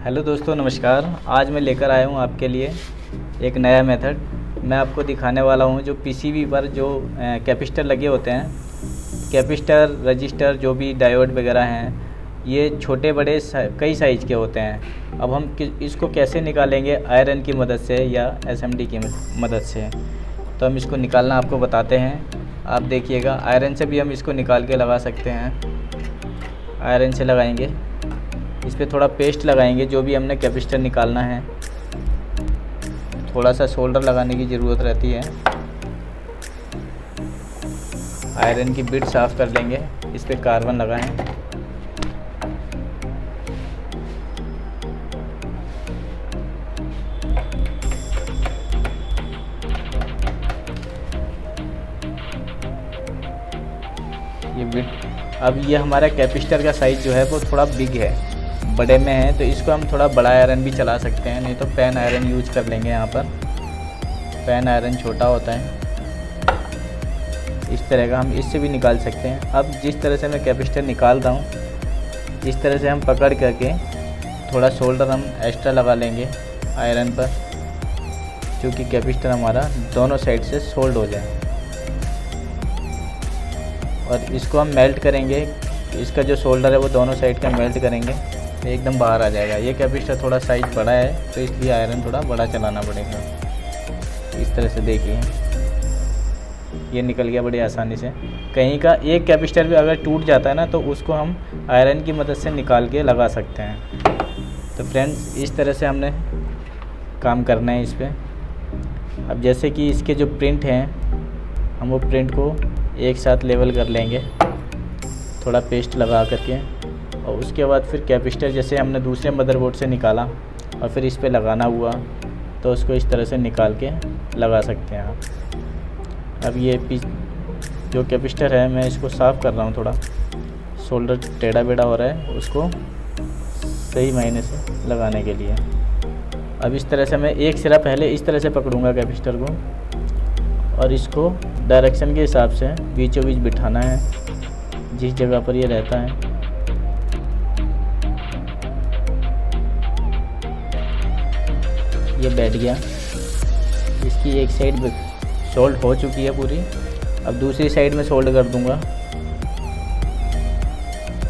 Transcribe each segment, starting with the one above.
Hello दोस्तों, नमस्कार। आज मैं लेकर आया हूँ आपके लिए एक नया मेथड। मैं आपको दिखाने वाला हूँ जो पीसीबी पर जो कैपेसिटर लगे होते हैं, कैपेसिटर रजिस्टर जो भी डायोड वगैरह हैं, ये छोटे बड़े कई साइज़ के होते हैं। अब हम इसको कैसे निकालेंगे, आयरन की मदद से या एसएमडी की मदद से। तो हम इसको निकालना आपको बताते हैं। आप देखिएगा, आयरन से भी हम इसको निकाल के लगा सकते हैं। आयरन से लगाएंगे, इस पर थोड़ा पेस्ट लगाएंगे जो भी हमने कैपेसिटर निकालना है। थोड़ा सा सोल्डर लगाने की ज़रूरत रहती है। आयरन की बिट साफ़ कर लेंगे, इस पर कार्बन लगाएं। ये बिट, अब ये हमारा कैपेसिटर का साइज़ जो है वो थोड़ा बिग है, बड़े में है, तो इसको हम थोड़ा बड़ा आयरन भी चला सकते हैं, नहीं तो पैन आयरन यूज कर लेंगे। यहाँ पर पैन आयरन छोटा होता है, इस तरह का हम इससे भी निकाल सकते हैं। अब जिस तरह से मैं कैपेसिटर निकाल रहा हूँ, इस तरह से हम पकड़ करके थोड़ा सोल्डर हम एक्स्ट्रा लगा लेंगे आयरन पर, क्योंकि कैपेसिटर हमारा दोनों साइड से सोल्ड हो जाए। और इसको हम मेल्ट करेंगे, इसका जो सोल्डर है वो दोनों साइड का मेल्ट करेंगे, एकदम बाहर आ जाएगा। ये कैपेसिटर थोड़ा साइज़ बड़ा है, तो इसलिए आयरन थोड़ा बड़ा चलाना पड़ेगा। इस तरह से देखिए, ये निकल गया बड़ी आसानी से। कहीं का एक कैपेसिटर भी अगर टूट जाता है ना, तो उसको हम आयरन की मदद से निकाल के लगा सकते हैं। तो फ्रेंड्स, इस तरह से हमने काम करना है इस पर। अब जैसे कि इसके जो प्रिंट हैं, हम वो प्रिंट को एक साथ लेवल कर लेंगे, थोड़ा पेस्ट लगा करके। और उसके बाद फिर कैपेसिटर जैसे हमने दूसरे मदरबोर्ड से निकाला और फिर इस पे लगाना हुआ, तो उसको इस तरह से निकाल के लगा सकते हैं आप। अब ये जो कैपेसिटर है, मैं इसको साफ़ कर रहा हूँ, थोड़ा सोल्डर टेढ़ा बेढ़ा हो रहा है, उसको सही मायने से लगाने के लिए। अब इस तरह से मैं एक सिरा पहले इस तरह से पकड़ूँगा कैपेसिटर को, और इसको डायरेक्शन के हिसाब से बीचों बीच बिठाना है, जिस जगह पर ये रहता है। ये बैठ गया, इसकी एक साइड सोल्ड हो चुकी है पूरी। अब दूसरी साइड में सोल्ड कर दूंगा।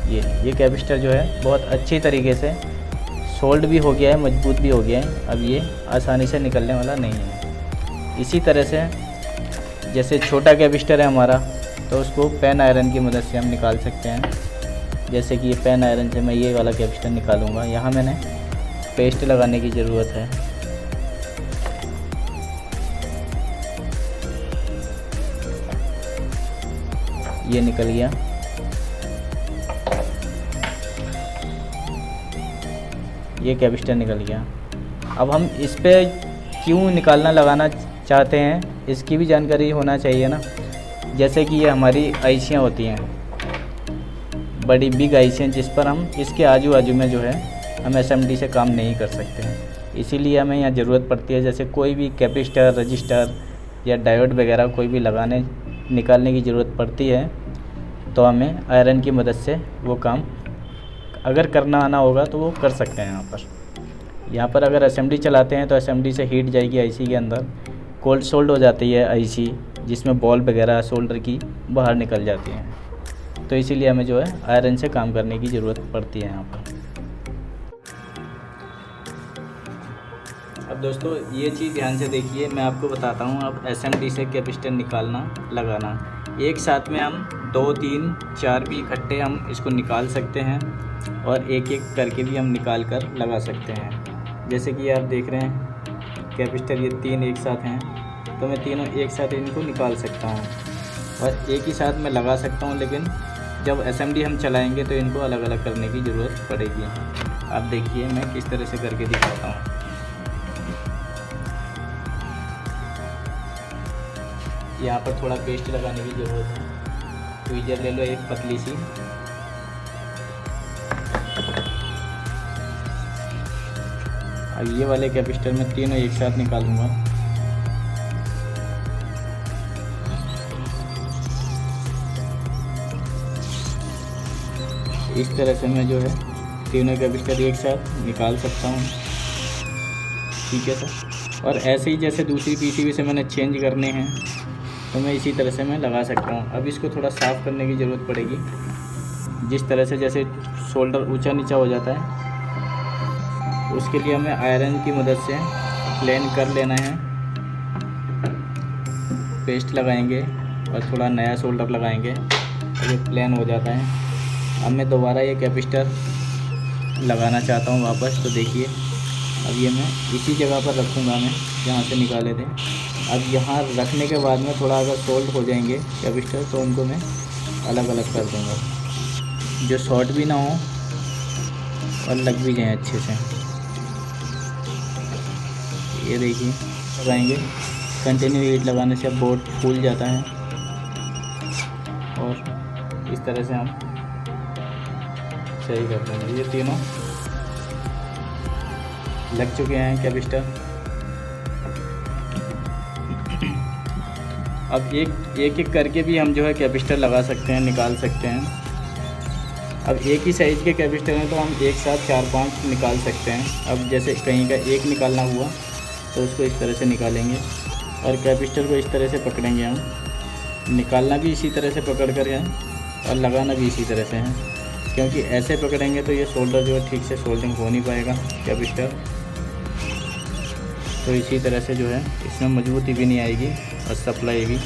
ये कैपेसिटर जो है बहुत अच्छी तरीके से सोल्ड भी हो गया है, मजबूत भी हो गया है। अब ये आसानी से निकलने वाला नहीं है। इसी तरह से जैसे छोटा कैपेसिटर है हमारा, तो उसको पैन आयरन की मदद से हम निकाल सकते हैं। जैसे कि ये पैन आयरन से मैं ये वाला कैपेसिटर निकालूंगा। यहाँ मैंने पेस्ट लगाने की ज़रूरत है। ये निकल गया। ये कैपेसिटर निकल गया। अब हम इस पे क्यों निकालना लगाना चाहते हैं, इसकी भी जानकारी होना चाहिए ना। जैसे कि ये हमारी आईसियाँ होती हैं, बड़ी बिग आईसियाँ, जिस पर हम इसके आजू बाजू में जो है हम एसएमडी से काम नहीं कर सकते हैं। इसीलिए हमें यहाँ ज़रूरत पड़ती है, जैसे कोई भी कैपेसिटर रजिस्टर या डायोड वगैरह कोई भी निकालने की ज़रूरत पड़ती है, तो हमें आयरन की मदद से वो काम अगर करना आना होगा तो वो कर सकते हैं। यहाँ पर अगर एसएमडी चलाते हैं तो एसएमडी से हीट जाएगी आईसी के अंदर, कोल्ड सोल्ड हो जाती है आईसी, जिसमें बॉल वगैरह सोल्डर की बाहर निकल जाती हैं। तो इसीलिए हमें जो है आयरन से काम करने की ज़रूरत पड़ती है यहाँ पर। अब दोस्तों, ये चीज़ ध्यान से देखिए, मैं आपको बताता हूँ। अब एसएमडी से कैपेसिटर निकालना लगाना, एक साथ में हम 2, 3, 4 भी इकट्ठे हम इसको निकाल सकते हैं, और एक एक करके भी हम निकाल कर लगा सकते हैं। जैसे कि आप देख रहे हैं कैपेसिटर ये 3 एक साथ हैं, तो मैं तीनों एक साथ इनको निकाल सकता हूँ और एक ही साथ में लगा सकता हूँ। लेकिन जब एसएमडी हम चलाएँगे तो इनको अलग अलग करने की ज़रूरत पड़ेगी। आप देखिए मैं किस तरह से करके दिखाता हूँ। यहाँ पर थोड़ा पेस्ट लगाने की ज़रूरत है। ट्वीजर ले लो एक पतली सी, अब ये वाले कैपेसिटर में तीनों एक साथ निकालूंगा। इस तरह से मैं जो है तीनों कैपेसिटर एक साथ निकाल सकता हूँ। ठीक है सर। और ऐसे ही जैसे दूसरी पीसीबी से मैंने चेंज करने हैं तो मैं इसी तरह से मैं लगा सकता हूँ। अब इसको थोड़ा साफ़ करने की ज़रूरत पड़ेगी। जिस तरह से जैसे शोल्डर ऊंचा नीचा हो जाता है उसके लिए हमें आयरन की मदद से प्लेन कर लेना है। पेस्ट लगाएंगे और थोड़ा नया शोल्डर लगाएंगे और ये प्लेन हो जाता है। अब मैं दोबारा ये कैपेसिटर लगाना चाहता हूँ वापस। तो देखिए अब ये मैं इसी जगह पर रखूँगा मैं जहाँ से निकाले थे। अब यहाँ रखने के बाद में थोड़ा अगर सोल्ड हो जाएंगे कैपेसिटर तो उनको मैं अलग अलग कर दूँगा, जो शॉर्ट भी ना हो और लग भी जाएँ अच्छे से। ये देखिए लगाएंगे। कंटिन्यू हीट लगाने से बोर्ड फूल जाता है और इस तरह से हम सही कर देंगे। ये तीनों लग चुके हैं कैपेसिटर। अब एक करके भी हम जो है कैपेसिटर लगा सकते हैं, निकाल सकते हैं। अब एक ही साइज़ के कैपेसिटर हैं तो हम एक साथ 4-5 निकाल सकते हैं। अब जैसे कहीं का एक निकालना हुआ तो उसको इस तरह से निकालेंगे और कैपेसिटर को इस तरह से पकड़ेंगे हम। निकालना भी इसी तरह से पकड़ कर है और लगाना भी इसी तरह से है, क्योंकि ऐसे पकड़ेंगे तो ये शोल्डर जो है ठीक से सोल्डिंग हो नहीं पाएगा कैपेसिटर। तो इसी तरह से जो है इसमें मजबूती भी नहीं आएगी और सप्लाई भी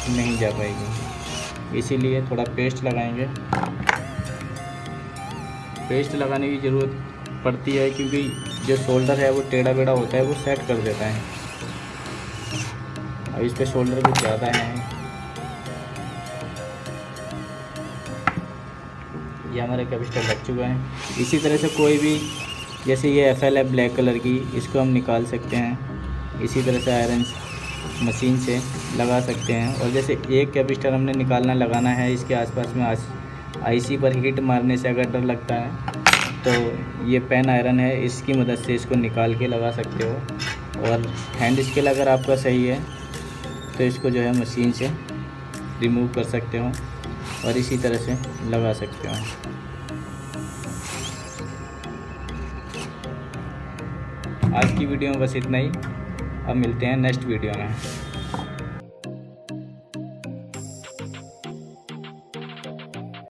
नहीं जा पाएगी। इसीलिए थोड़ा पेस्ट लगाएंगे। पेस्ट लगाने की ज़रूरत पड़ती है क्योंकि जो शोल्डर है वो टेढ़ा बेढ़ा होता है, वो सेट कर देता है। अब इस पर शोल्डर कुछ ज़्यादा है। ये हमारा कैपेसिटर लग चुका है। इसी तरह से कोई भी, जैसे ये FL है ब्लैक कलर की, इसको हम निकाल सकते हैं। इसी तरह से आयरन मशीन से लगा सकते हैं। और जैसे एक कैपेसिटर हमने निकालना लगाना है, इसके आसपास में IC पर हीट मारने से अगर डर लगता है तो ये पेन आयरन है, इसकी मदद से इसको निकाल के लगा सकते हो। और हैंड स्केल अगर आपका सही है तो इसको जो है मशीन से रिमूव कर सकते हो और इसी तरह से लगा सकते हो। आज की वीडियो में बस इतना ही। अब मिलते हैं नेक्स्ट वीडियो में।